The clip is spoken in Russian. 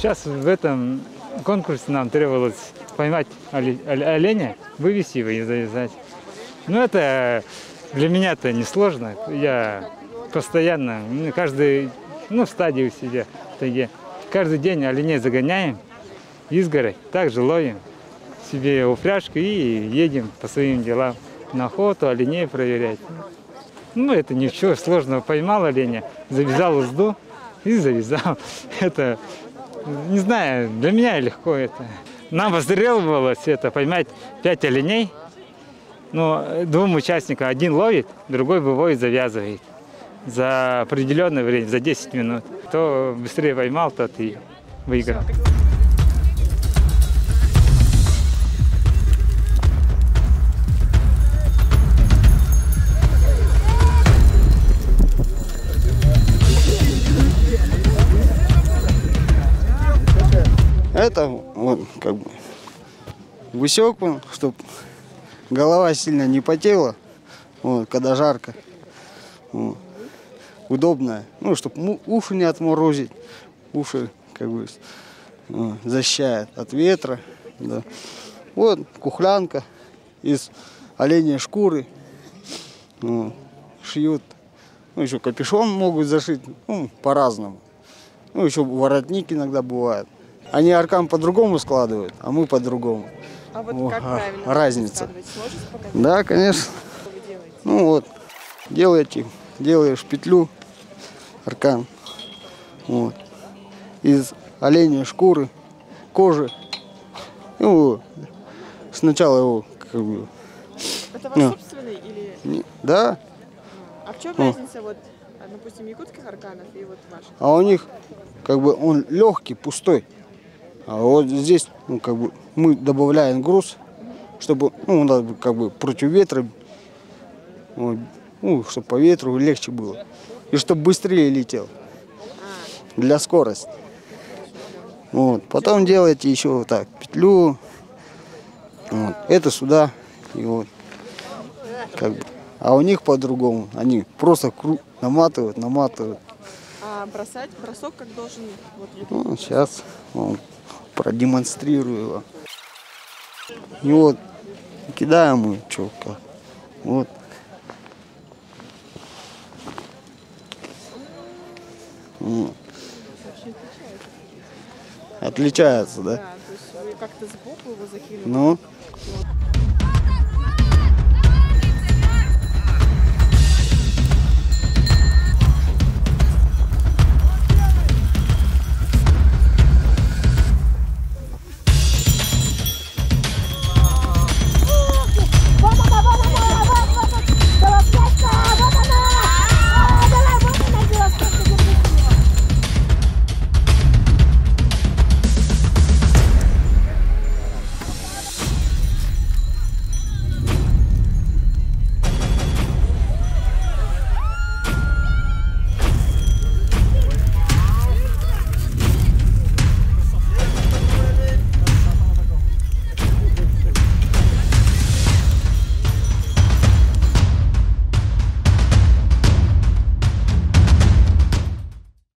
Сейчас в этом конкурсе нам требовалось поймать оленя, вывести его и завязать. Но это для меня это несложно. Я постоянно, каждый, в стадии у себя, в тайге, каждый день оленей загоняем, изгородь, также ловим себе упряжку и едем по своим делам на охоту, оленей проверять. Это ничего сложного. Поймал оленя, завязал узду и завязал. Это, не знаю, для меня легко это. Нам потребовалось это поймать 5 оленей, но 2 участникам. Один ловит, другой выводит, завязывает. За определенное время, за 10 минут. Кто быстрее поймал, тот и выиграл. Это вот как бы высек, чтобы голова сильно не потела, когда жарко. Удобно, чтобы уши не отморозить. Уши как бы защищает от ветра. Да. Вот кухлянка из оленей шкуры. Шьют. Еще капюшон могут зашить, по-разному. Еще воротник иногда бывает. Они аркан по-другому складывают, а мы по-другому. А вот как правильно разница? Сможешь показать? Да, конечно. Что вы делаете? Делаешь петлю, аркан, из оленей шкуры, кожи. Сначала его как бы. Это ваш собственный или? Да. А в чем разница, допустим, якутских арканов и ваших? А у них как бы он легкий, пустой. А вот здесь, мы добавляем груз, чтобы, у нас как бы против ветра, чтобы по ветру легче было. И чтобы быстрее летел. Для скорости. Потом делаете еще вот так, петлю. Это сюда. И как бы. А у них по-другому. Они просто наматывают. А бросок как должен? Сейчас продемонстрирую его. И кидаем мы как. Отличается, да? Да, то есть вы как-то сбоку его закинули.